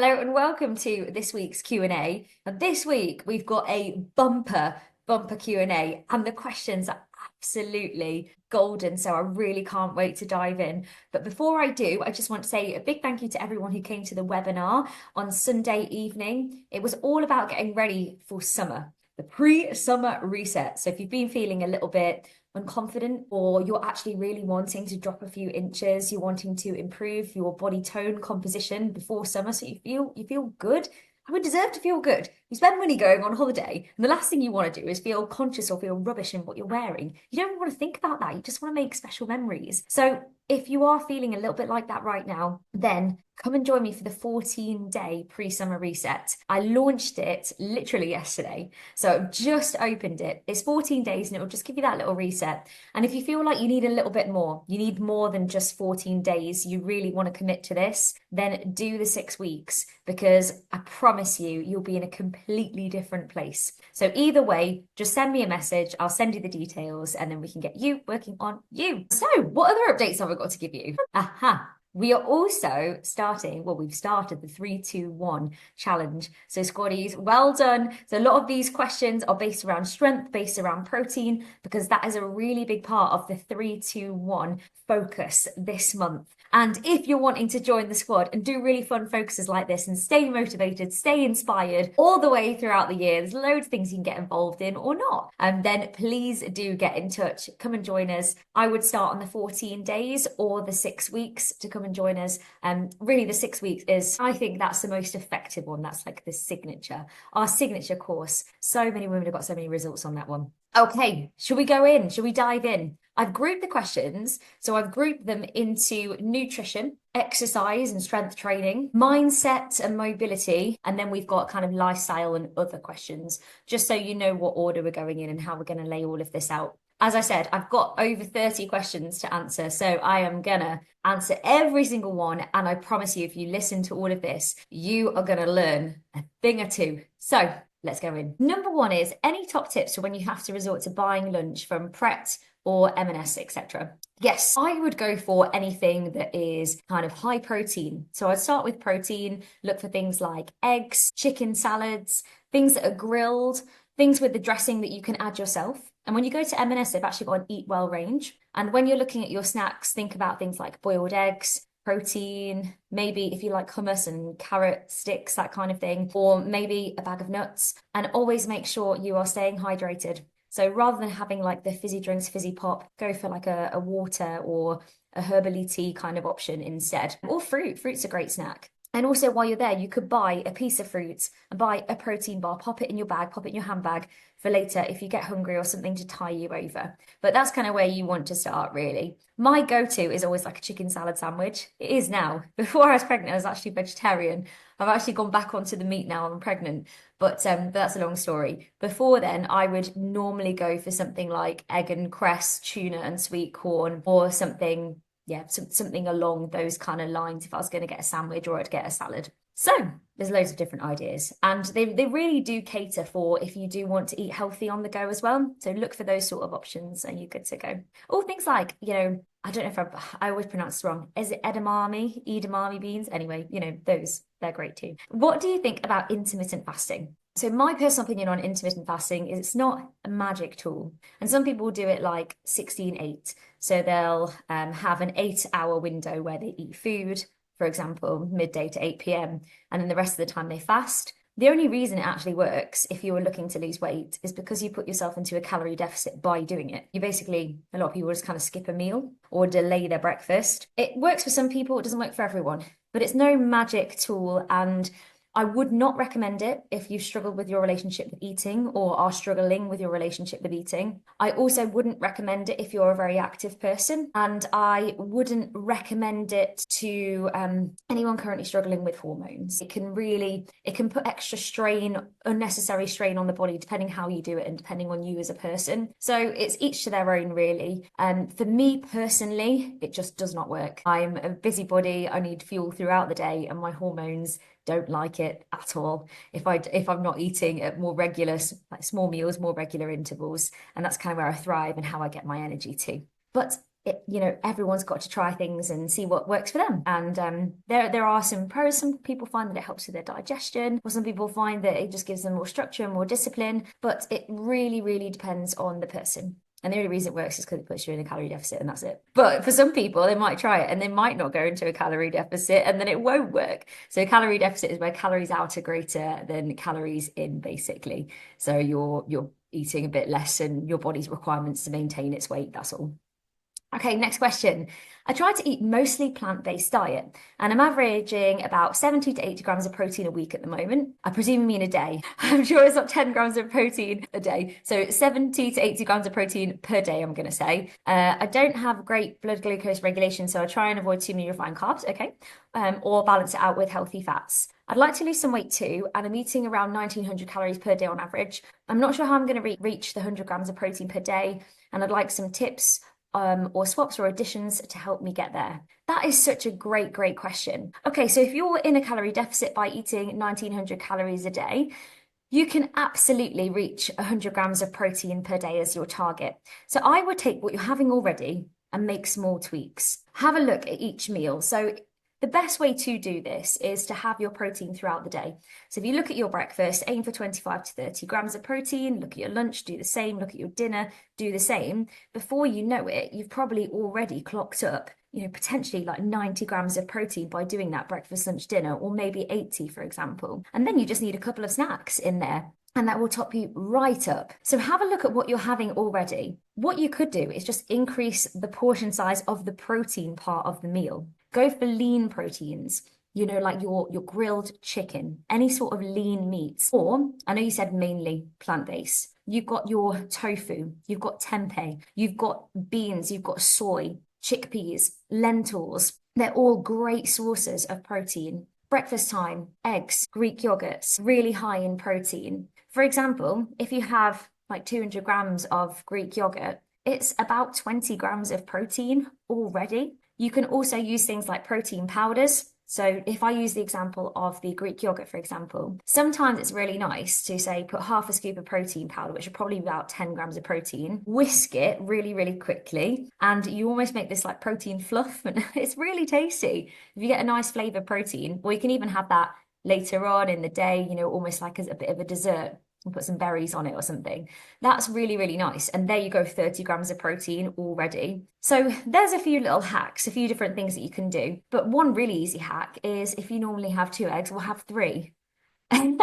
Hello and welcome to this week's Q&A. And this week we've got a bumper Q&A, and the questions are absolutely golden. So I really can't wait to dive in. But before I do, I just want to say a big thank you to everyone who came to the webinar on Sunday evening. It was all about getting ready for summer, the pre-summer reset. So if you've been feeling a little bit unconfident, or you're actually really wanting to drop a few inches, you're wanting to improve your body tone composition before summer so you feel good. I would deserve to feel good. You spend money going on holiday, and the last thing you want to do is feel conscious or feel rubbish in what you're wearing. You don't want to think about that. You just want to make special memories. So if you are feeling a little bit like that right now, then come and join me for the 14-day pre-summer reset. I launched it literally yesterday. So I've just opened it. It's 14 days and it will just give you that little reset. And if you feel like you need a little bit more, you need more than just 14 days, you really want to commit to this, then do the 6 weeks, because I promise you, you'll be in a completely different place. So either way, just send me a message. I'll send you the details and then we can get you working on you. So what other updates have I got to give you? Aha. We are also starting, well, we've started the 3-2-1 challenge. So squaddies, well done. So a lot of these questions are based around strength, based around protein, because that is a really big part of the 3-2-1 focus this month. And if you're wanting to join the squad and do really fun focuses like this and stay motivated, stay inspired all the way throughout the year, there's loads of things you can get involved in or not. And then please do get in touch. Come and join us. I would start on the 14 days or the 6 weeks to come and join us. Really the 6 weeks is, I think that's the most effective one. That's like the signature, our signature course. So many women have got so many results on that one. Okay, should we go in? Should we dive in? I've grouped the questions. So I've grouped them into nutrition, exercise and strength training, mindset and mobility, and then we've got kind of lifestyle and other questions, just so you know what order we're going in and how we're going to lay all of this out. As I said, I've got over 30 questions to answer, so I am gonna answer every single one. And I promise you, if you listen to all of this, you are gonna learn a thing or two. So let's go in. Number one is any top tips for when you have to resort to buying lunch from Pret or M&S, etc. Yes, I would go for anything that is kind of high protein. So I'd start with protein, look for things like eggs, chicken salads, things that are grilled, things with the dressing that you can add yourself. And when you go to M&S, they've actually got an eat well range. And when you're looking at your snacks, think about things like boiled eggs, protein, maybe if you like hummus and carrot sticks, that kind of thing, or maybe a bag of nuts. And always make sure you are staying hydrated. So rather than having like the fizzy drinks, fizzy pop, go for like a water or a herbally tea kind of option instead. Or fruit. Fruit's a great snack. And also while you're there, you could buy a piece of fruit and buy a protein bar, pop it in your bag, pop it in your handbag for later if you get hungry or something to tie you over. But that's kind of where you want to start, really. My go-to is always like a chicken salad sandwich. It is now. Before I was pregnant, I was actually vegetarian. I've actually gone back onto the meat now I'm pregnant, but that's a long story. Before then, I would normally go for something like egg and cress, tuna and sweet corn, or something, yeah, something along those kind of lines if I was going to get a sandwich or I'd get a salad. So there's loads of different ideas, and they really do cater for if you do want to eat healthy on the go as well. So look for those sort of options and you're good to go. All things like, I don't know if I always pronounce it wrong. Is it edamame beans? Anyway, those, they're great too. What do you think about intermittent fasting? So my personal opinion on intermittent fasting is it's not a magic tool. And some people do it like 16-8. So they'll have an 8-hour window where they eat food, for example, midday to 8 p.m. And then the rest of the time they fast. The only reason it actually works if you were looking to lose weight is because you put yourself into a calorie deficit by doing it. You basically, a lot of people just kind of skip a meal or delay their breakfast. It works for some people, it doesn't work for everyone, but it's no magic tool. And I would not recommend it if you struggle with your relationship with eating or are struggling with your relationship with eating. I also wouldn't recommend it if you're a very active person, and I wouldn't recommend it to anyone currently struggling with hormones. It can put extra strain, unnecessary strain on the body, depending how you do it and depending on you as a person. So it's each to their own, really. For me personally, it just does not work. I'm a busybody. I need fuel throughout the day, and my hormones don't like it at all if I'm not eating at more regular, like small meals, more regular intervals. And that's kind of where I thrive and how I get my energy too. But everyone's got to try things and see what works for them. And there are some pros. Some people find that it helps with their digestion, or some people find that it just gives them more structure and more discipline. But it really, really depends on the person. And the only reason it works is because it puts you in a calorie deficit and that's it. But for some people, they might try it and they might not go into a calorie deficit and then it won't work. So calorie deficit is where calories out are greater than calories in, basically. So you're eating a bit less than your body's requirements to maintain its weight. That's all. Okay, next question. I try to eat mostly plant-based diet, and I'm averaging about 70 to 80 grams of protein a week at the moment. I presume you mean a day. I'm sure it's not 10 grams of protein a day. So 70 to 80 grams of protein per day, I'm going to say. I don't have great blood glucose regulation, so I try and avoid too many refined carbs, okay? Or balance it out with healthy fats. I'd like to lose some weight too, and I'm eating around 1900 calories per day on average. I'm not sure how I'm going to reach the 100 grams of protein per day, and I'd like some tips or swaps or additions to help me get there? That is such a great, great question. Okay, so if you're in a calorie deficit by eating 1900 calories a day, you can absolutely reach 100 grams of protein per day as your target. So I would take what you're having already and make small tweaks. Have a look at each meal. So the best way to do this is to have your protein throughout the day. So if you look at your breakfast, aim for 25 to 30 grams of protein, look at your lunch, do the same, look at your dinner, do the same. Before you know it, you've probably already clocked up, potentially like 90 grams of protein by doing that breakfast, lunch, dinner, or maybe 80, for example. And then you just need a couple of snacks in there, and that will top you right up. So have a look at what you're having already. What you could do is just increase the portion size of the protein part of the meal. Go for lean proteins, like your grilled chicken, any sort of lean meats. Or, I know you said mainly plant-based. You've got your tofu, you've got tempeh, you've got beans, you've got soy, chickpeas, lentils. They're all great sources of protein. Breakfast time, eggs, Greek yogurts, really high in protein. For example, if you have like 200 grams of Greek yogurt, it's about 20 grams of protein already. You can also use things like protein powders. So if I use the example of the Greek yogurt, for example, sometimes it's really nice to say put half a scoop of protein powder, which are probably about 10 grams of protein, whisk it really, really quickly, and you almost make this like protein fluff, and it's really tasty. If you get a nice flavored protein, or you can even have that later on in the day, almost like as a bit of a dessert. And put some berries on it or something. That's really, really nice. And there you go, 30 grams of protein already. So there's a few little hacks, a few different things that you can do. But one really easy hack is if you normally have 2 eggs, we'll have 3. And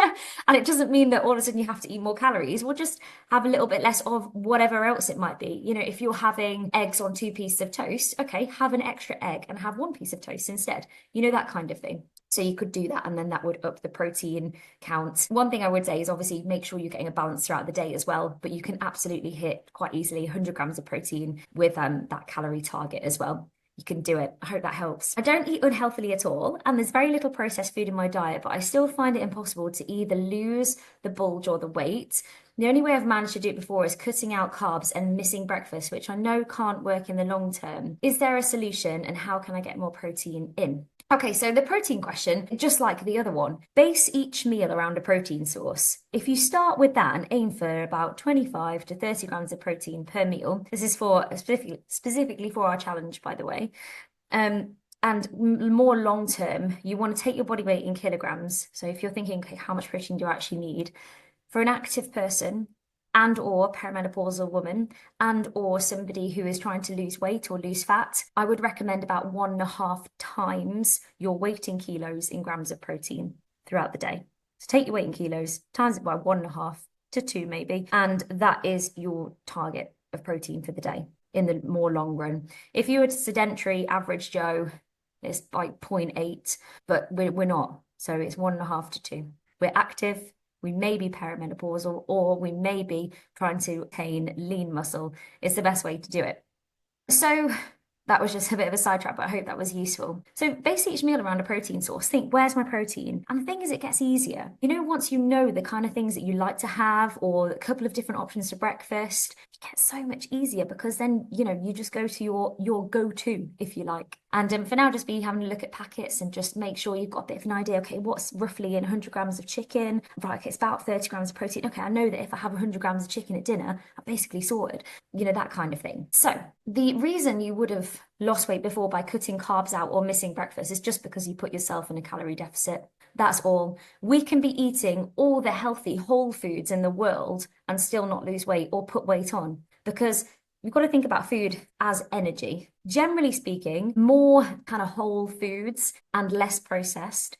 it doesn't mean that all of a sudden you have to eat more calories. We'll just have a little bit less of whatever else it might be. If you're having eggs on 2 pieces of toast, okay, have an extra egg and have 1 piece of toast instead. That kind of thing. So you could do that, and then that would up the protein count. One thing I would say is obviously make sure you're getting a balance throughout the day as well, but you can absolutely hit quite easily 100 grams of protein with that calorie target as well. You can do it. I hope that helps. I don't eat unhealthily at all, and there's very little processed food in my diet, but I still find it impossible to either lose the bulge or the weight. The only way I've managed to do it before is cutting out carbs and missing breakfast, which I know can't work in the long term. Is there a solution, and how can I get more protein in? Okay, so the protein question, just like the other one, base each meal around a protein source. If you start with that and aim for about 25 to 30 grams of protein per meal, this is for specifically for our challenge, by the way, and more long term, you want to take your body weight in kilograms. So if you're thinking, okay, how much protein do you actually need? For an active person, and or perimenopausal woman, and or somebody who is trying to lose weight or lose fat, I would recommend about 1.5 times your weight in kilos in grams of protein throughout the day. So take your weight in kilos, times it by 1.5 to 2 maybe, and that is your target of protein for the day in the more long run. If you were sedentary, average Joe, it's like 0.8, but we're not. So it's 1.5 to 2. We're active. We may be perimenopausal, or we may be trying to attain lean muscle. It's the best way to do it. So That was just a bit of a sidetrack, but I hope that was useful. So base each meal around a protein source. Think, where's my protein? And the thing is, it gets easier. Once you know the kind of things that you like to have or a couple of different options for breakfast, it gets so much easier because then, you just go to your go-to, if you like. And for now, just be having a look at packets and just make sure you've got a bit of an idea. Okay, what's roughly in 100 grams of chicken? Right, okay, it's about 30 grams of protein. Okay, I know that if I have 100 grams of chicken at dinner, I'm basically sorted. That kind of thing. So the reason you would have lost weight before by cutting carbs out or missing breakfast is just because you put yourself in a calorie deficit. That's all. We can be eating all the healthy whole foods in the world and still not lose weight or put weight on because we've got to think about food as energy. Generally speaking, more kind of whole foods and less processed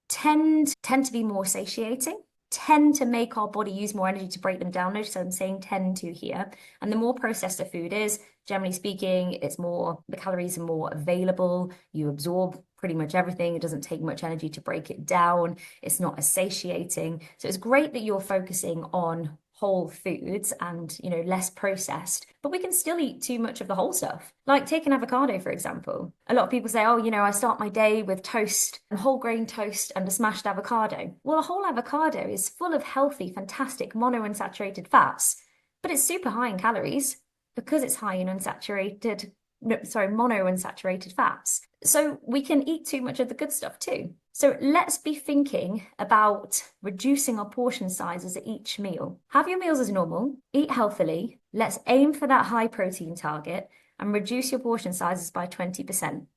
tend to be more satiating, tend to make our body use more energy to break them down. Notice I'm saying tend to here. And the more processed a food is, generally speaking, the calories are more available. You absorb pretty much everything. It doesn't take much energy to break it down. It's not as satiating. So it's great that you're focusing on whole foods and less processed, but we can still eat too much of the whole stuff. Like take an avocado, for example. A lot of people say, oh, I start my day with toast and whole grain toast and a smashed avocado. Well, a whole avocado is full of healthy, fantastic monounsaturated fats, but it's super high in calories because it's high in monounsaturated fats. So we can eat too much of the good stuff too. So let's be thinking about reducing our portion sizes at each meal. Have your meals as normal, eat healthily. Let's aim for that high protein target and reduce your portion sizes by 20%.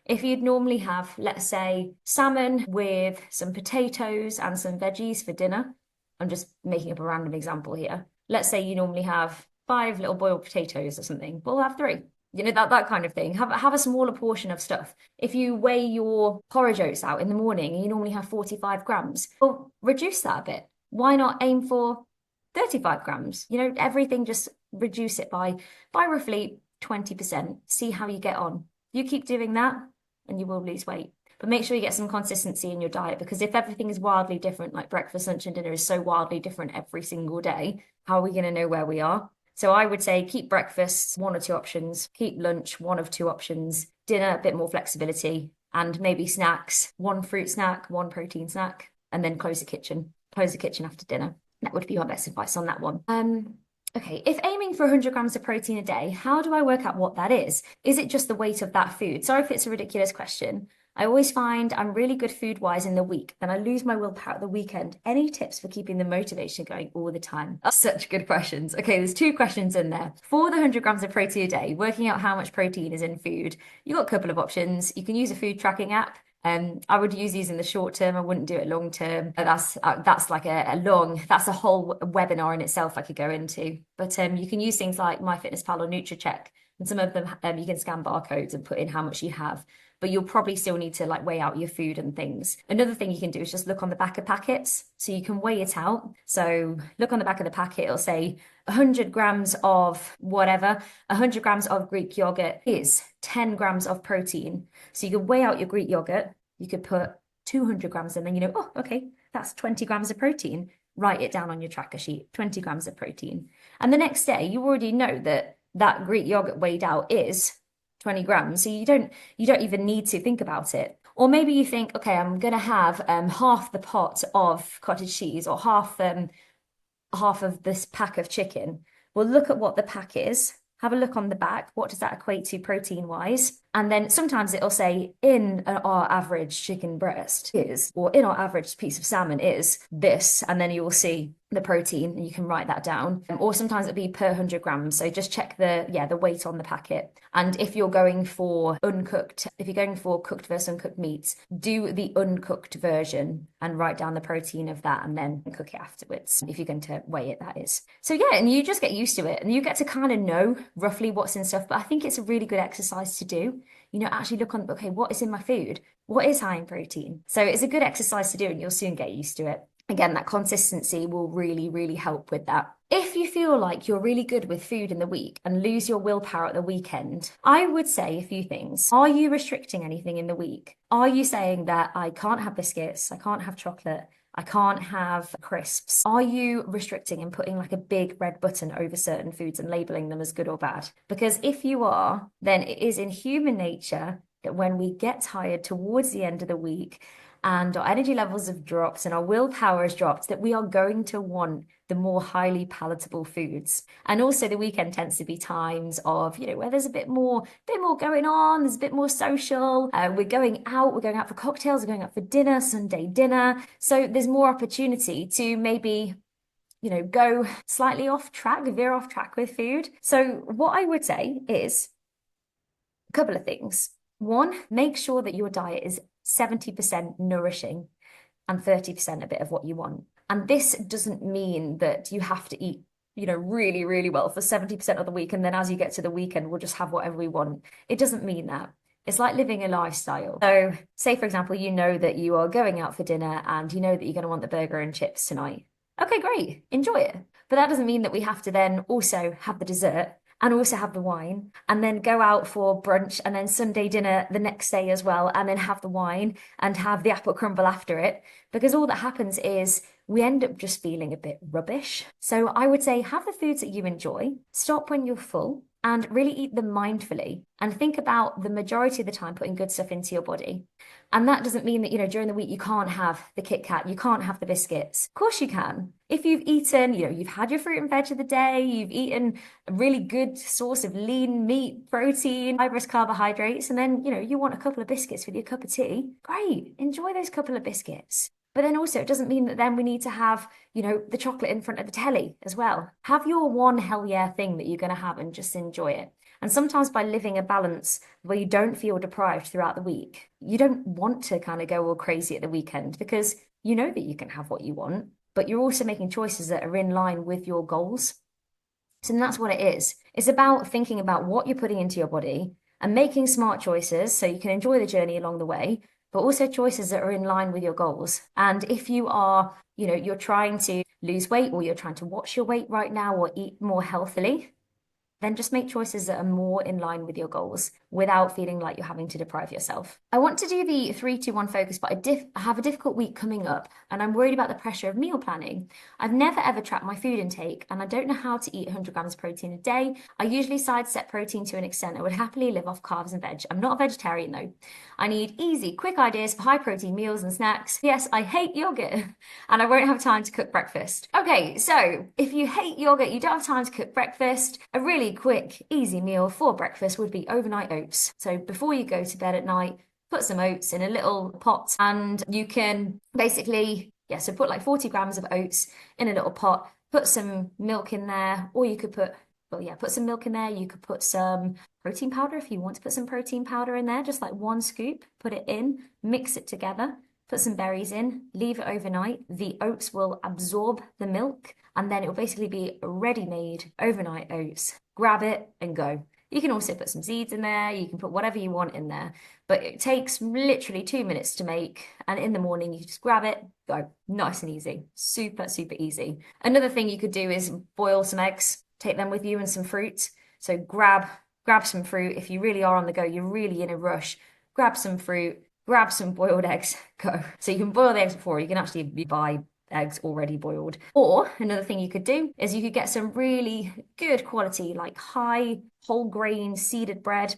If you'd normally have, let's say, salmon with some potatoes and some veggies for dinner, I'm just making up a random example here. Let's say you normally have 5 little boiled potatoes or something. We'll have 3. That kind of thing. Have a smaller portion of stuff. If you weigh your porridge oats out in the morning and you normally have 45 grams, well, reduce that a bit. Why not aim for 35 grams? Everything, just reduce it by roughly 20%. See how you get on. You keep doing that and you will lose weight. But make sure you get some consistency in your diet, because if everything is wildly different, like breakfast, lunch, and dinner is so wildly different every single day, how are we going to know where we are? So I would say keep breakfast 1 or 2 options, keep lunch 1 of 2 options, dinner a bit more flexibility, and maybe snacks, 1 fruit snack, 1 protein snack, and then close the kitchen. Close the kitchen after dinner. That would be my best advice on that one. Okay, if aiming for 100 grams of protein a day, how do I work out what that is? Is it just the weight of that food? Sorry if it's a ridiculous question. I always find I'm really good food-wise in the week, then I lose my willpower at the weekend. Any tips for keeping the motivation going all the time? Oh, such good questions. Okay, there's 2 questions in there. For the 100 grams of protein a day, working out how much protein is in food, you've got a couple of options. You can use a food tracking app. I would use these in the short term. I wouldn't do it long term. That's like that's a whole webinar in itself I could go into. But you can use things like MyFitnessPal or NutriCheck, and some of them you can scan barcodes and put in how much you have. But you'll probably still need to weigh out your food and things. Another thing you can do is just look on the back of packets so you can weigh it out. So look on the back of the packet, it'll say 100 grams of whatever, 100 grams of Greek yogurt is 10 grams of protein. So you can weigh out your Greek yogurt, you could put 200 grams and then oh, okay, that's 20 grams of protein. Write it down on your tracker sheet, 20 grams of protein. And the next day, you already know that Greek yogurt weighed out is 20 grams. So you don't even need to think about it. Or maybe you think, okay, I'm going to have half the pot of cottage cheese or half of this pack of chicken. Well, look at what the pack is. Have a look on the back. What does that equate to protein wise? And then sometimes it'll say in our average chicken breast is, or in our average piece of salmon is this. And then you will see the protein and you can write that down. Or sometimes it'll be per 100 grams. So just check the weight on the packet. And if you're going for cooked versus uncooked meats, do the uncooked version and write down the protein of that and then cook it afterwards. If you're going to weigh it, that is. So yeah, and you just get used to it and you get to kind of know roughly what's in stuff. But I think it's a really good exercise to do. Actually look on, okay, what is in my food? What is high in protein? So it's a good exercise to do and you'll soon get used to it. Again, that consistency will really, really help with that. If you feel like you're really good with food in the week and lose your willpower at the weekend, I would say a few things. Are you restricting anything in the week? Are you saying that I can't have biscuits, I can't have chocolate, I can't have crisps. Are you restricting and putting like a big red button over certain foods and labeling them as good or bad? Because if you are, then it is in human nature that when we get tired towards the end of the week and our energy levels have dropped and our willpower has dropped, that we are going to want the more highly palatable foods. And also the weekend tends to be times of, where there's a bit more going on, there's a bit more social. We're going out for cocktails, we're going out for dinner, Sunday dinner. So there's more opportunity to maybe go slightly off track, veer off track with food. So what I would say is a couple of things. One, make sure that your diet is 70% nourishing and 30% a bit of what you want. And this doesn't mean that you have to eat, really, really well for 70% of the week. And then as you get to the weekend, we'll just have whatever we want. It doesn't mean that. It's like living a lifestyle. So say, for example, you know that you are going out for dinner and you know that you're going to want the burger and chips tonight. Okay, great. Enjoy it. But that doesn't mean that we have to then also have the dessert and also have the wine and then go out for brunch and then Sunday dinner the next day as well and then have the wine and have the apple crumble after it, because all that happens is we end up just feeling a bit rubbish. So I would say have the foods that you enjoy, stop when you're full, and really eat them mindfully and think about the majority of the time putting good stuff into your body. And that doesn't mean that, during the week you can't have the Kit Kat, you can't have the biscuits. Of course you can. If you've eaten, you've had your fruit and veg of the day, you've eaten a really good source of lean meat, protein, fibrous carbohydrates, and then, you want a couple of biscuits with your cup of tea, great, enjoy those couple of biscuits. But then also, it doesn't mean that then we need to have, the chocolate in front of the telly as well. Have your one hell yeah thing that you're going to have and just enjoy it. And sometimes by living a balance where you don't feel deprived throughout the week, you don't want to kind of go all crazy at the weekend because you know that you can have what you want, but you're also making choices that are in line with your goals. So that's what it is. It's about thinking about what you're putting into your body and making smart choices so you can enjoy the journey along the way, but also choices that are in line with your goals. And if you are, you're trying to lose weight or you're trying to watch your weight right now or eat more healthily, then just make choices that are more in line with your goals without feeling like you're having to deprive yourself. I want to do the 3-2-1 focus, but I have a difficult week coming up and I'm worried about the pressure of meal planning. I've never ever tracked my food intake and I don't know how to eat 100 grams of protein a day. I usually sidestep protein to an extent. I would happily live off carbs and veg. I'm not a vegetarian though. I need easy, quick ideas for high protein meals and snacks. Yes, I hate yogurt and I won't have time to cook breakfast. Okay, so if you hate yogurt, you don't have time to cook breakfast, a really quick, easy meal for breakfast would be overnight oats. So before you go to bed at night, put some oats in a little pot and you can basically, so put like 40 grams of oats in a little pot, put some milk in there, or you could put some milk in there. You could put some protein powder if you want to put some protein powder in there, just like one scoop, put it in, mix it together, put some berries in, leave it overnight. The oats will absorb the milk and then it will basically be ready-made overnight oats. Grab it and go. You can also put some seeds in there. You can put whatever you want in there, but it takes literally 2 minutes to make. And in the morning, you just grab it, go. Nice and easy. Super, super easy. Another thing you could do is boil some eggs, take them with you and some fruit. So grab some fruit. If you really are on the go, you're really in a rush, grab some fruit, grab some boiled eggs, go. So you can boil the eggs before. You can actually buy eggs already boiled. Or another thing you could do is you could get some really good quality, like high whole grain seeded bread,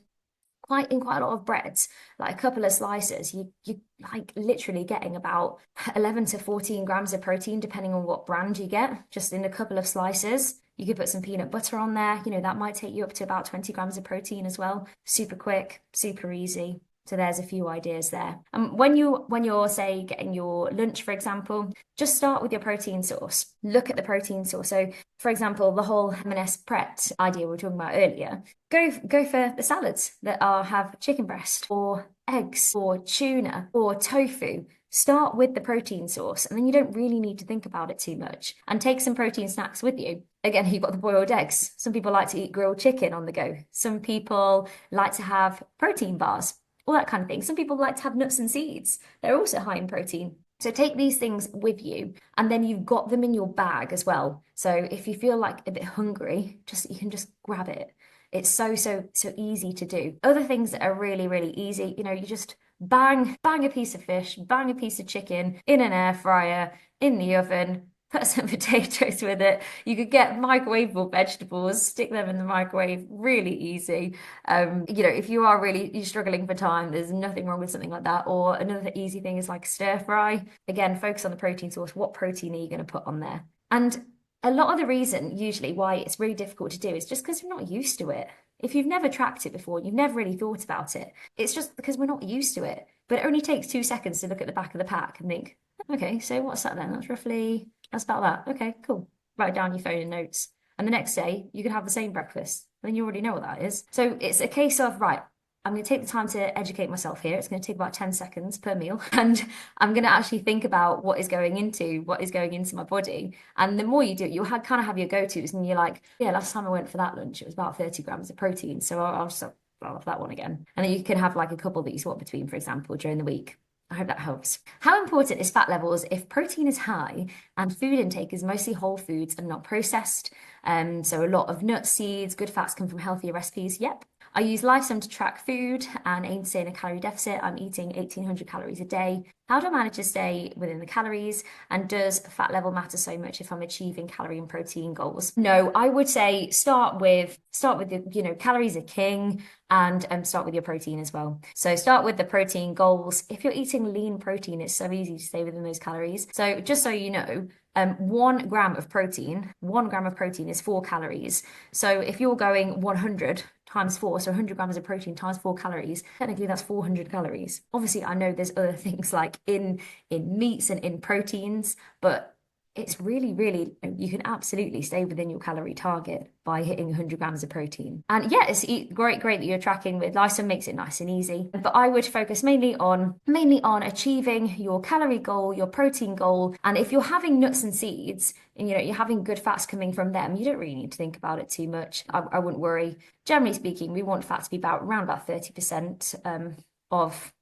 quite a lot of breads, like a couple of slices. You like literally getting about 11 to 14 grams of protein, depending on what brand you get, just in a couple of slices. You could put some peanut butter on there. That might take you up to about 20 grams of protein as well. Super quick, super easy. So there's a few ideas there. And when you're say getting your lunch, for example, just start with your protein source. Look at the protein source. So for example, the whole M&S Pret idea we were talking about earlier, go for the salads that have chicken breast or eggs or tuna or tofu. Start with the protein source and then you don't really need to think about it too much, and take some protein snacks with you. Again, you've got the boiled eggs. Some people like to eat grilled chicken on the go. Some people like to have protein bars, all that kind of thing. Some people like to have nuts and seeds. They're also high in protein. So take these things with you and then you've got them in your bag as well. So if you feel like a bit hungry, you can just grab it. It's so easy to do. Other things that are really, really easy, you just bang a piece of fish, bang a piece of chicken in an air fryer, in the oven, put some potatoes with it. You could get microwavable vegetables, stick them in the microwave, really easy. If you are really you're struggling for time, there's nothing wrong with something like that. Or another easy thing is like stir fry. Again, focus on the protein source. What protein are you going to put on there? And a lot of the reason usually why it's really difficult to do is just because we're not used to it. If you've never tracked it before, you've never really thought about it, it's just because we're not used to it. But it only takes 2 seconds to look at the back of the pack and think, okay, so what's that then? That's about that. Okay, cool. Write down your phone and notes. And the next day, you can have the same breakfast. And then you already know what that is. So it's a case of, right, I'm going to take the time to educate myself here. It's going to take about 10 seconds per meal. And I'm going to actually think about what is going into my body. And the more you do it, you'll kind of have your go-tos. And you're like, yeah, last time I went for that lunch, it was about 30 grams of protein. So I'll have that one again. And then you can have like a couple that you swap between, for example, during the week. I hope that helps. How important is fat levels if protein is high and food intake is mostly whole foods and not processed? So a lot of nuts, seeds, good fats come from healthier recipes. Yep. I use Lifesum to track food and aim to stay in a calorie deficit. I'm eating 1,800 calories a day. How do I manage to stay within the calories? And does fat level matter so much if I'm achieving calorie and protein goals? No, I would say start with the, calories are king, and start with your protein as well. So start with the protein goals. If you're eating lean protein, it's so easy to stay within those calories. So just so you know, 1 gram of protein is 4 calories. So if you're going 100 times 4, so 100 grams of protein times 4 calories, technically that's 400 calories. Obviously, I know there's other things like in meats and in proteins, but it's really, really, you can absolutely stay within your calorie target by hitting 100 grams of protein. And yeah, it's great that you're tracking with Lysum, makes it nice and easy. But I would focus mainly on achieving your calorie goal, your protein goal. And if you're having nuts and seeds, and you're having good fats coming from them, you don't really need to think about it too much. I wouldn't worry. Generally speaking, we want fat to be around about 30% of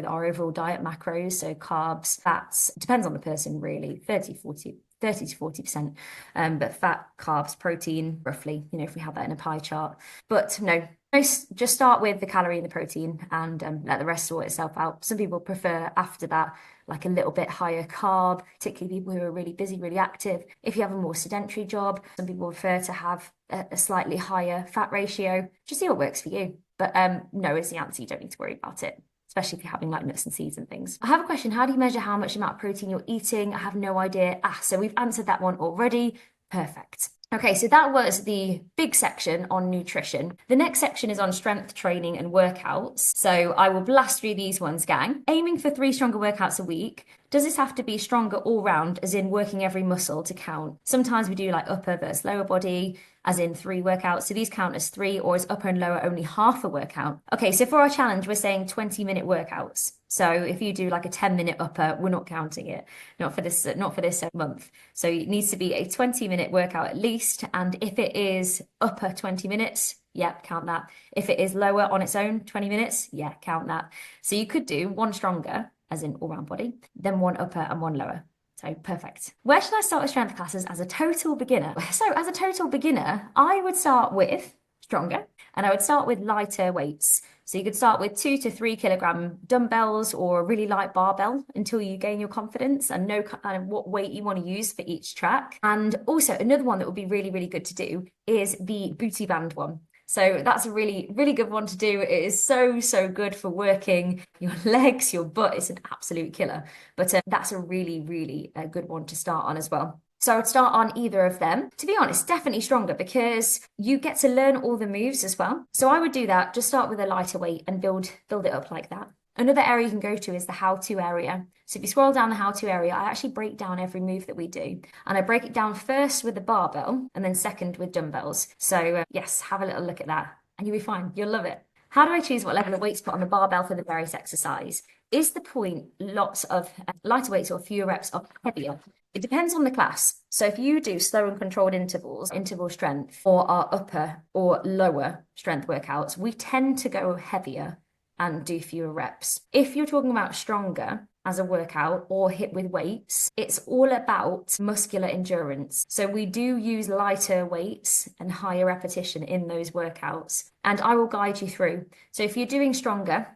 our overall diet macros. So carbs, fats, depends on the person really, 30 to 40%. But fat, carbs, protein, roughly, if we have that in a pie chart. But no, just start with the calorie and the protein and let the rest sort itself out. Some people prefer after that, like a little bit higher carb, particularly people who are really busy, really active. If you have a more sedentary job, some people prefer to have a slightly higher fat ratio. Just see what works for you. But no is the answer. You don't need to worry about it, especially if you're having like nuts and seeds and things. I have a question. How do you measure how much amount of protein you're eating? I have no idea. So we've answered that one already. Perfect. Okay, so that was the big section on nutrition. The next section is on strength training and workouts. So I will blast through these ones, gang. Aiming for 3 stronger workouts a week. Does this have to be stronger all round, as in working every muscle to count? Sometimes we do like upper versus lower body, as in 3 workouts. So these count as 3, or is upper and lower only half a workout? Okay, so for our challenge, we're saying 20-minute workouts. So if you do like a 10-minute upper, we're not counting it. Not for this month. So it needs to be a 20-minute workout at least. And if it is upper 20 minutes, yeah, count that. If it is lower on its own, 20 minutes, yeah, count that. So you could do 1 stronger, as in all round body, then 1 upper and 1 lower. So perfect. Where should I start with strength classes as a total beginner? So as a total beginner, I would start with stronger, and I would start with lighter weights. So you could start with 2 to 3 kilogram dumbbells or a really light barbell until you gain your confidence and know kind of what weight you want to use for each track. And also another one that would be really, really good to do is the booty band one. So that's a really, really good one to do. It is so, so good for working your legs, your butt. It's an absolute killer. But that's a really, really good one to start on as well. So I would start on either of them. To be honest, definitely stronger because you get to learn all the moves as well. So I would do that, just start with a lighter weight and build it up like that. Another area you can go to is the how-to area. So if you scroll down the how-to area, I actually break down every move that we do. And I break it down first with the barbell and then second with dumbbells. So yes, have a little look at that and you'll be fine. You'll love it. How do I choose what level of weight to put on the barbell for the various exercise? Is the point lots of lighter weights or fewer reps of heavier? It depends on the class. So if you do slow and controlled intervals, interval strength, or our upper or lower strength workouts, we tend to go heavier and do fewer reps. If you're talking about stronger as a workout or hit with weights, it's all about muscular endurance. So we do use lighter weights and higher repetition in those workouts, and I will guide you through. So if you're doing stronger,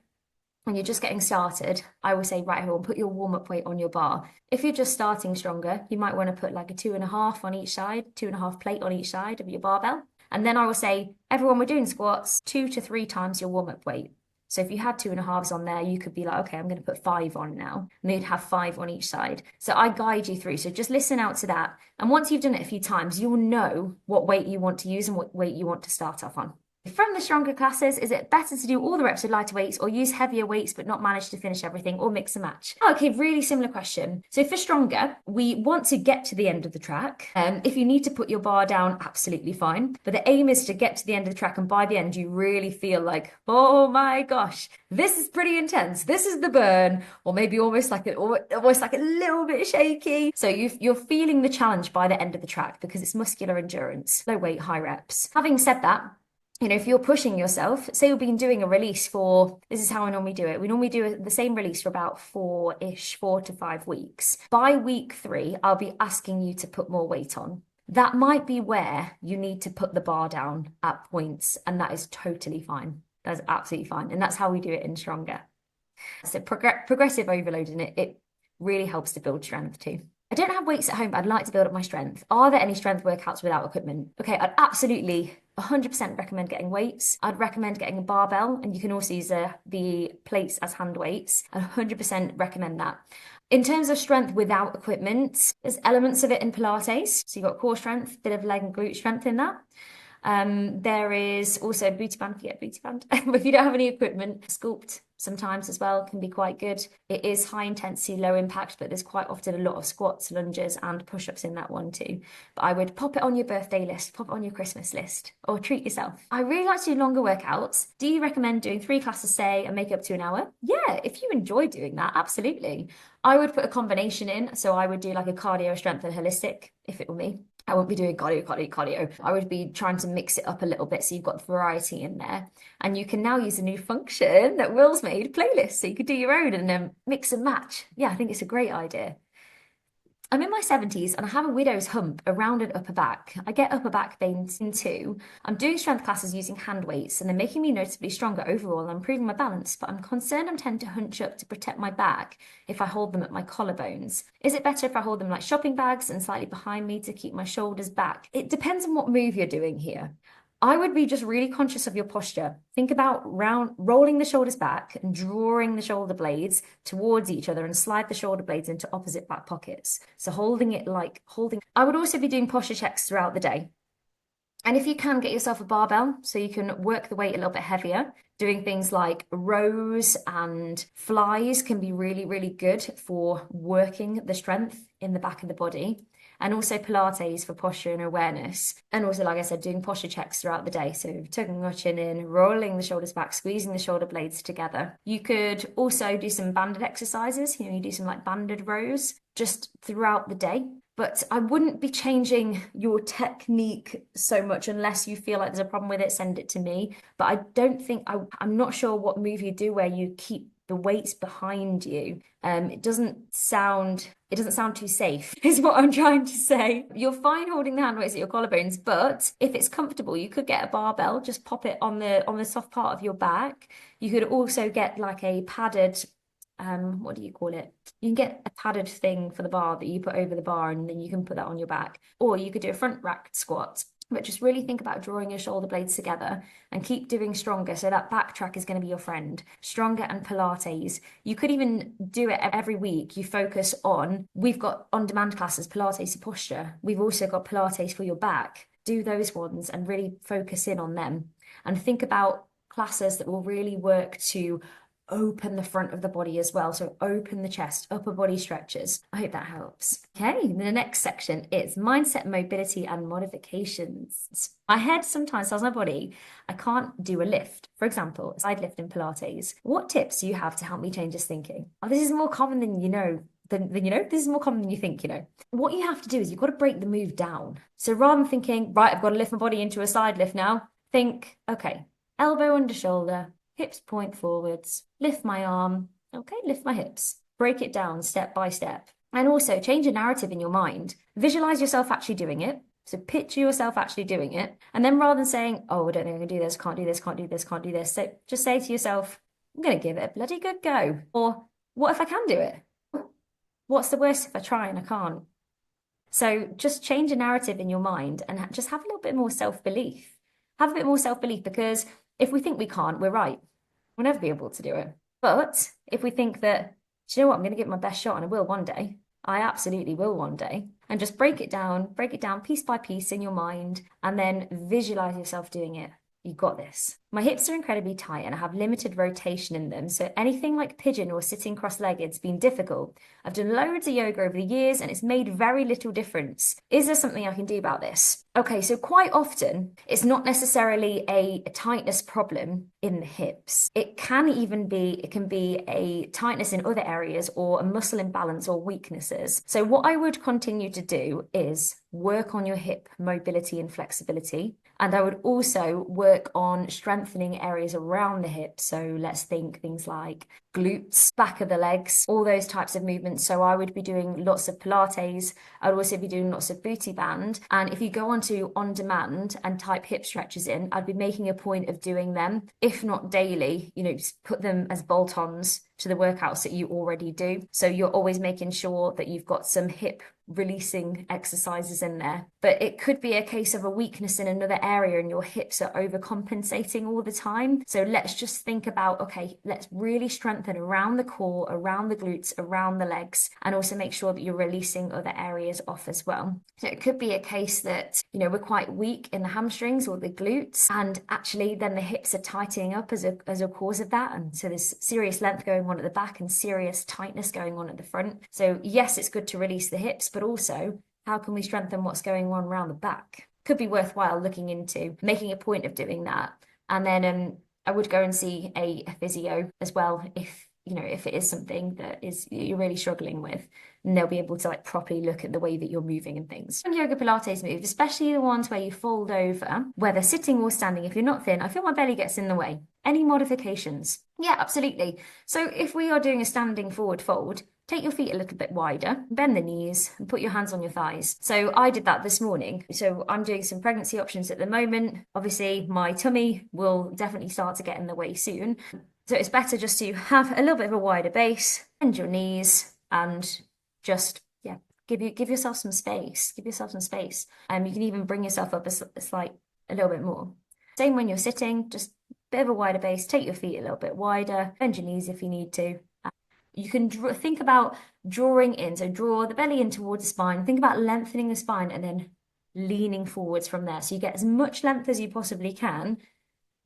when you're just getting started, I will say, right, everyone, put your warm-up weight on your bar. If you're just starting stronger, you might want to put like a 2.5 on each side, 2.5 plate on each side of your barbell. And then I will say, everyone, we're doing squats 2 to 3 times your warm-up weight. So if you had 2.5s on there, you could be like, okay, I'm going to put 5 on now. And then you'd have 5 on each side. So I guide you through. So just listen out to that. And once you've done it a few times, you'll know what weight you want to use and what weight you want to start off on. From the stronger classes, is it better to do all the reps with lighter weights or use heavier weights but not manage to finish everything or mix and match? Okay, really similar question. So for stronger, we want to get to the end of the track. If you need to put your bar down, absolutely fine. But the aim is to get to the end of the track and by the end you really feel like, oh my gosh, this is pretty intense. This is the burn, or maybe almost like a little bit shaky. So you're feeling the challenge by the end of the track because it's muscular endurance, low weight, high reps. Having said that, if you're pushing yourself, say you've been doing a release for, this is how I normally do it. We normally do the same release for about 4 to 5 weeks. By week 3, I'll be asking you to put more weight on. That might be where you need to put the bar down at points, and that is totally fine. That's absolutely fine. And that's how we do it in Stronger. So progressive overloading it really helps to build strength too. I don't have weights at home, but I'd like to build up my strength. Are there any strength workouts without equipment? Okay, I'd absolutely 100% recommend getting weights. I'd recommend getting a barbell, and you can also use the plates as hand weights. I'd 100% recommend that. In terms of strength without equipment, there's elements of it in Pilates. So you've got core strength, bit of leg and glute strength in that. There is also booty band, forget booty band. But if you don't have any equipment, sculpt sometimes as well can be quite good. It is high intensity, low impact, but there's quite often a lot of squats, lunges, and push-ups in that one too. But I would pop it on your birthday list, pop it on your Christmas list, or treat yourself. I really like to do longer workouts. Do you recommend doing 3 classes, say, and make it up to an hour? Yeah, if you enjoy doing that, absolutely. I would put a combination in. So I would do like a cardio, strength, and holistic, if it were me. I won't be doing cardio. I would be trying to mix it up a little bit so you've got variety in there. And you can now use a new function that Will's made, playlists. So you could do your own and mix and match. Yeah, I think it's a great idea. I'm in my 70s and I have a widow's hump around an upper back. I get upper back pains too. I'm doing strength classes using hand weights and they're making me noticeably stronger overall and I'm improving my balance, but I'm concerned I'm tend to hunch up to protect my back if I hold them at my collarbones. Is it better if I hold them like shopping bags and slightly behind me to keep my shoulders back? It depends on what move you're doing here. I would be just really conscious of your posture. Think about rolling the shoulders back and drawing the shoulder blades towards each other and slide the shoulder blades into opposite back pockets. So I would also be doing posture checks throughout the day. And if you can, get yourself a barbell so you can work the weight a little bit heavier. Doing things like rows and flies can be really, really good for working the strength in the back of the body. And also Pilates for posture and awareness. And also, like I said, doing posture checks throughout the day. So tucking your chin in, rolling the shoulders back, squeezing the shoulder blades together. You could also do some banded exercises. You do some like banded rows just throughout the day. But I wouldn't be changing your technique so much unless you feel like there's a problem with it, send it to me. But I don't think, I'm not sure what move you do where you keep the weights behind you. It doesn't sound too safe, is what I'm trying to say. You're fine holding the hand weights at your collarbones, but if it's comfortable, you could get a barbell, just pop it on the soft part of your back. You could also get like a padded, what do you call it? You can get a padded thing for the bar that you put over the bar and then you can put that on your back. Or you could do a front rack squat. But just really think about drawing your shoulder blades together and keep doing stronger. So that back track is going to be your friend. Stronger and Pilates. You could even do it every week. You focus on, we've got on-demand classes, Pilates for posture. We've also got Pilates for your back. Do those ones and really focus in on them. And think about classes that will really work to open the front of the body as well. So open the chest, upper body stretches. I hope that helps. Okay, the next section is mindset, mobility, and modifications. My head sometimes tells my body I can't do a lift. For example, a side lift in Pilates. What tips do you have to help me change this thinking? Oh, this is more common than you know. This is more common than you think, What you have to do is you've got to break the move down. So rather than thinking, right, I've got to lift my body into a side lift now, think, okay, elbow under shoulder, hips point forwards, lift my arm, okay, lift my hips. Break it down step by step. And also change a narrative in your mind. Visualize yourself actually doing it. So picture yourself actually doing it. And then rather than saying, oh, I don't think I can do this, can't do this, can't do this, can't do this. So just say to yourself, I'm going to give it a bloody good go. Or what if I can do it? What's the worst if I try and I can't? So just change a narrative in your mind and just have a little bit more self-belief. Have a bit more self-belief because if we think we can't, we're right. We'll never be able to do it. But if we think that, do you know what, I'm going to give it my best shot and I will one day, I absolutely will one day, and just break it down piece by piece in your mind, and then visualize yourself doing it. You got this. My hips are incredibly tight and I have limited rotation in them. So anything like pigeon or sitting cross-legged's been difficult. I've done loads of yoga over the years and it's made very little difference. Is there something I can do about this? Okay, so quite often it's not necessarily a tightness problem in the hips. It can be a tightness in other areas or a muscle imbalance or weaknesses. So what I would continue to do is work on your hip mobility and flexibility. And I would also work on strengthening areas around the hips. So let's think things like glutes, back of the legs, all those types of movements. So I would be doing lots of Pilates. I would also be doing lots of booty band. And if you go onto on demand and type hip stretches in, I'd be making a point of doing them, if not daily, just put them as bolt-ons to the workouts that you already do. So you're always making sure that you've got some hip releasing exercises in there. But it could be a case of a weakness in another area and your hips are overcompensating all the time. So let's just think about, okay, let's really strengthen around the core, around the glutes, around the legs, and also make sure that you're releasing other areas off as well. So it could be a case that, we're quite weak in the hamstrings or the glutes, and actually then the hips are tightening up as a cause of that. And so there's serious length going on at the back and serious tightness going on at the front. So yes, it's good to release the hips, but also how can we strengthen what's going on around the back? Could be worthwhile looking into, making a point of doing that. And then I would go and see a physio as well if it is something that you're really struggling with, and they'll be able to properly look at the way that you're moving and things. And yoga Pilates moves, especially the ones where you fold over, whether sitting or standing, if you're not thin, I feel my belly gets in the way. Any modifications? Yeah, absolutely. So if we are doing a standing forward fold, take your feet a little bit wider, bend the knees, and put your hands on your thighs. So I did that this morning. So I'm doing some pregnancy options at the moment. Obviously, my tummy will definitely start to get in the way soon. So it's better just to have a little bit of a wider base, bend your knees, and just, give yourself some space. Give yourself some space. You can even bring yourself up a little bit more. Same when you're sitting, just a bit of a wider base, take your feet a little bit wider, bend your knees if you need to. You can think about drawing in. So draw the belly in towards the spine. Think about lengthening the spine and then leaning forwards from there. So you get as much length as you possibly can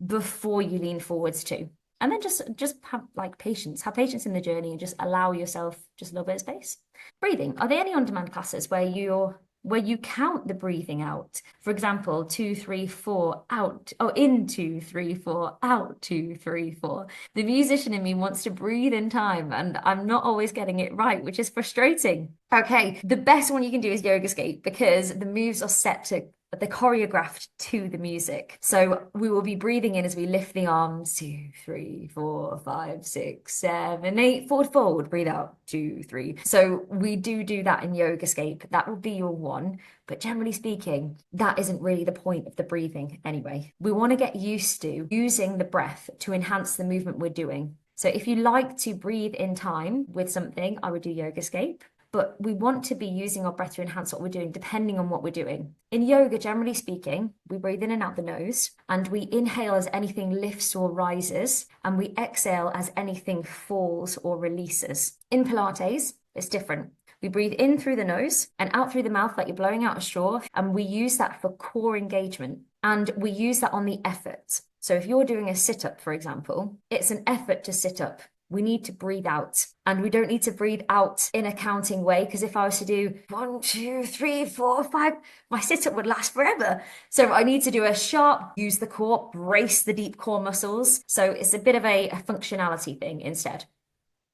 before you lean forwards too. And then just have patience. Have patience in the journey and just allow yourself just a little bit of space. Breathing. Are there any on-demand classes where you count the breathing out? For example, 2, 3, 4, out. Oh, in 2, 3, 4, out 2, 3, 4. The musician in me wants to breathe in time, and I'm not always getting it right, which is frustrating. Okay, the best one you can do is Yoga Skate because the moves are set to they're choreographed to the music. So we will be breathing in as we lift the arms, 2, 3, 4, 5, 6, 7, 8, forward, forward, breathe out, 2, 3. So we do that in Yoga Escape. That will be your one. But generally speaking, that isn't really the point of the breathing anyway. We want to get used to using the breath to enhance the movement we're doing. So if you like to breathe in time with something, I would do Yoga Escape. But we want to be using our breath to enhance what we're doing, depending on what we're doing. In yoga, generally speaking, we breathe in and out the nose, and we inhale as anything lifts or rises, and we exhale as anything falls or releases. In Pilates, it's different. We breathe in through the nose and out through the mouth like you're blowing out a straw, and we use that for core engagement, and we use that on the effort. So if you're doing a sit-up, for example, it's an effort to sit up. We need to breathe out, and we don't need to breathe out in a counting way, because if I was to do 1, 2, 3, 4, 5, my sit-up would last forever. So I need to do a sharp, use the core, brace the deep core muscles. So it's a bit of a functionality thing instead.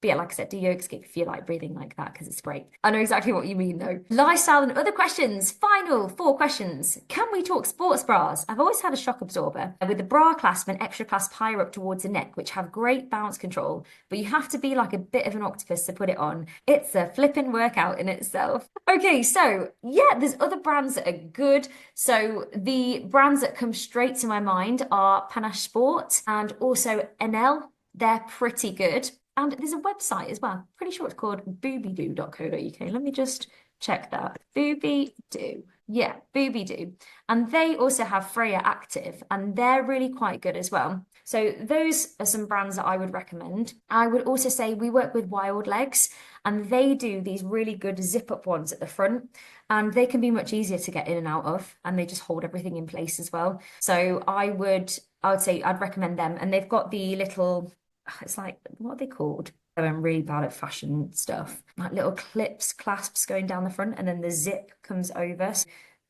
But yeah, like I said, do Yoga Escape if you like breathing like that, because it's great. I know exactly what you mean though. Lifestyle and other questions. Final 4 questions. Can we talk sports bras? I've always had a shock absorber with the bra clasp and extra clasp higher up towards the neck, which have great balance control, but you have to be like a bit of an octopus to put it on. It's a flipping workout in itself. Okay, so yeah, there's other brands that are good. So the brands that come straight to my mind are Panache Sport and also NL. They're pretty good. And there's a website as well. Pretty sure it's called boobydoo.co.uk. Let me just check that. Boobydoo. Yeah, Boobydoo. And they also have Freya Active, and they're really quite good as well. So those are some brands that I would recommend. I would also say we work with Wild Legs, and they do these really good zip up ones at the front, and they can be much easier to get in and out of, and they just hold everything in place as well. So I would say I'd recommend them, and they've got the little, it's like, what are they called? I'm really bad at fashion stuff. Like little clips, clasps going down the front, and then the zip comes over. So,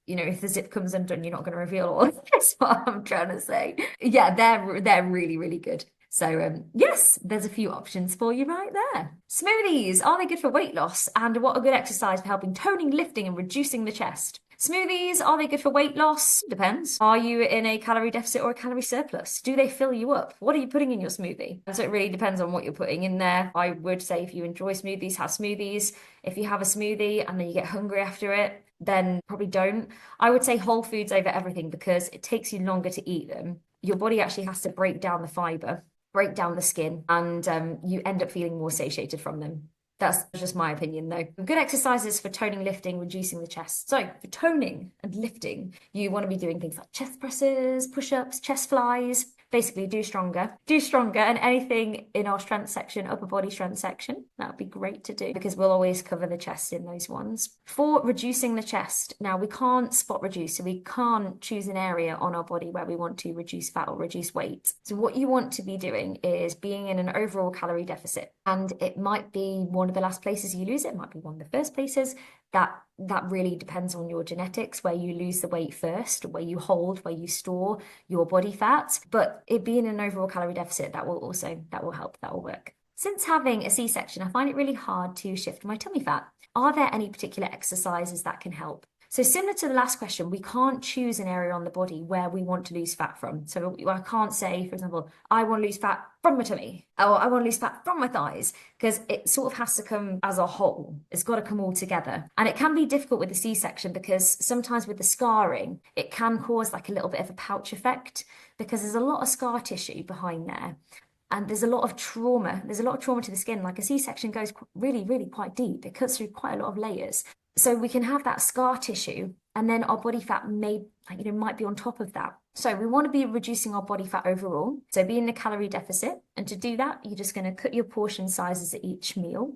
if the zip comes undone, you're not going to reveal all of this. What I'm trying to say. Yeah, they're really, really good. So yes, there's a few options for you right there. Smoothies, are they good for weight loss? And what a good exercise for helping toning, lifting, and reducing the chest. Smoothies, are they good for weight loss? Depends. Are you in a calorie deficit or a calorie surplus? Do they fill you up? What are you putting in your smoothie? So it really depends on what you're putting in there. I would say if you enjoy smoothies, have smoothies. If you have a smoothie and then you get hungry after it, then probably don't. I would say whole foods over everything because it takes you longer to eat them. Your body actually has to break down the fiber, break down the skin, and you end up feeling more satiated from them. That's just my opinion, though. Good exercises for toning, lifting, reducing the chest. So, for toning and lifting, you want to be doing things like chest presses, push-ups, chest flies. Basically, do stronger. Do stronger, and anything in our strength section, upper body strength section, that would be great to do because we'll always cover the chest in those ones. For reducing the chest, now we can't spot reduce, so we can't choose an area on our body where we want to reduce fat or reduce weight. So what you want to be doing is being in an overall calorie deficit, and it might be one of the last places you lose it, might be one of the first places. That really depends on your genetics, where you lose the weight first, where you hold, where you store your body fat. But it being an overall calorie deficit, that will help, that will work. Since having a C-section, I find it really hard to shift my tummy fat. Are there any particular exercises that can help? So similar to the last question, we can't choose an area on the body where we want to lose fat from. So I can't say, for example, I want to lose fat from my tummy, or I want to lose fat from my thighs, because it sort of has to come as a whole. It's got to come all together. And it can be difficult with the C-section because sometimes with the scarring, it can cause like a little bit of a pouch effect because there's a lot of scar tissue behind there. And there's a lot of trauma. There's a lot of trauma to the skin. Like a C-section goes really, really quite deep. It cuts through quite a lot of layers. So we can have that scar tissue, and then our body fat might be on top of that. So we want to be reducing our body fat overall. So be in a calorie deficit. And to do that, you're just going to cut your portion sizes at each meal.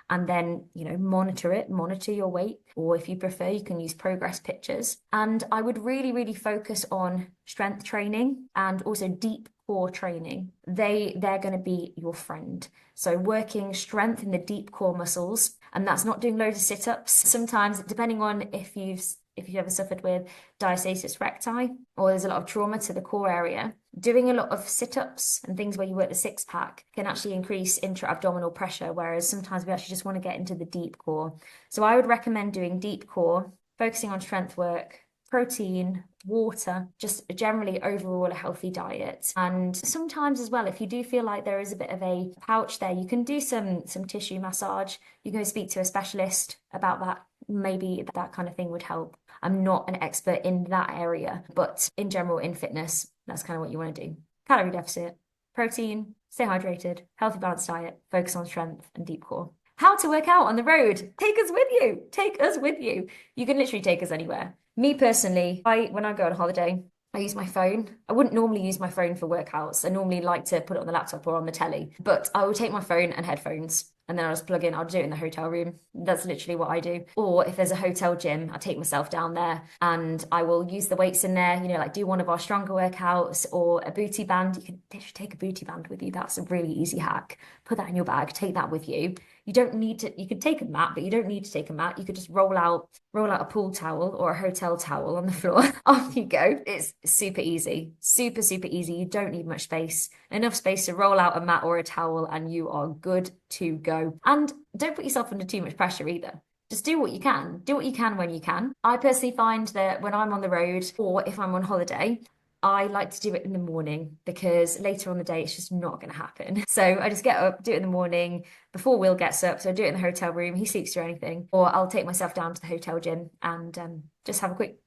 And then, monitor your weight. Or if you prefer, you can use progress pictures. And I would really, really focus on strength training and also deep core training. They're going to be your friend. So working strength in the deep core muscles, and that's not doing loads of sit-ups. Sometimes, depending on if you've ever suffered with diastasis recti or there's a lot of trauma to the core area, doing a lot of sit-ups and things where you work the six-pack can actually increase intra-abdominal pressure, whereas sometimes we actually just want to get into the deep core. So I would recommend doing deep core, focusing on strength work, protein, water, just generally overall a healthy diet. And sometimes as well, if you do feel like there is a bit of a pouch there, you can do some tissue massage. You can go speak to a specialist about that. Maybe that kind of thing would help. I'm not an expert in that area, but in general, in fitness, that's kind of what you want to do. Calorie deficit, protein, stay hydrated, healthy balanced diet, focus on strength and deep core. How to work out on the road. Take us with you. Take us with you. You can literally take us anywhere. Me personally, when I go on holiday, I use my phone. I wouldn't normally use my phone for workouts. I normally like to put it on the laptop or on the telly, but I will take my phone and headphones and then I'll just plug in. I'll do it in the hotel room. That's literally what I do. Or if there's a hotel gym, I take myself down there and I will use the weights in there, like do one of our stronger workouts or a booty band. You can take a booty band with you. That's a really easy hack. Put that in your bag, take that with you. You don't need to, you could take a mat, but you don't need to take a mat. You could just roll out a pool towel or a hotel towel on the floor. Off you go. It's super easy. Super, super easy. You don't need much space. Enough space to roll out a mat or a towel and you are good to go. And don't put yourself under too much pressure either. Just do what you can. Do what you can when you can. I personally find that when I'm on the road or if I'm on holiday, I like to do it in the morning because later on the day it's just not going to happen. So I just get up, do it in the morning before Will gets up. So I do it in the hotel room. He sleeps through anything, or I'll take myself down to the hotel gym and just have a quick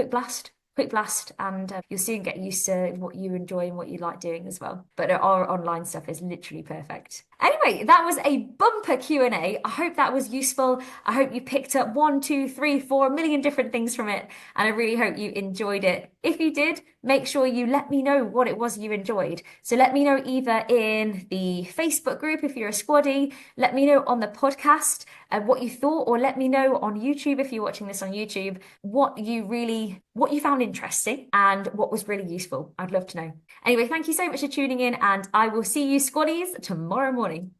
blast, quick blast, and you'll soon get used to what you enjoy and what you like doing as well. But our online stuff is literally perfect. Anyway, that was a bumper Q&A. I hope that was useful. I hope you picked up 1, 2, 3, 4 million different things from it, and I really hope you enjoyed it. If you did, make sure you let me know what it was you enjoyed. So let me know either in the Facebook group if you're a squaddy, let me know on the podcast what you thought, or let me know on YouTube if you're watching this on YouTube what you found interesting and what was really useful. I'd love to know. Anyway, thank you so much for tuning in, and I will see you squaddies tomorrow morning.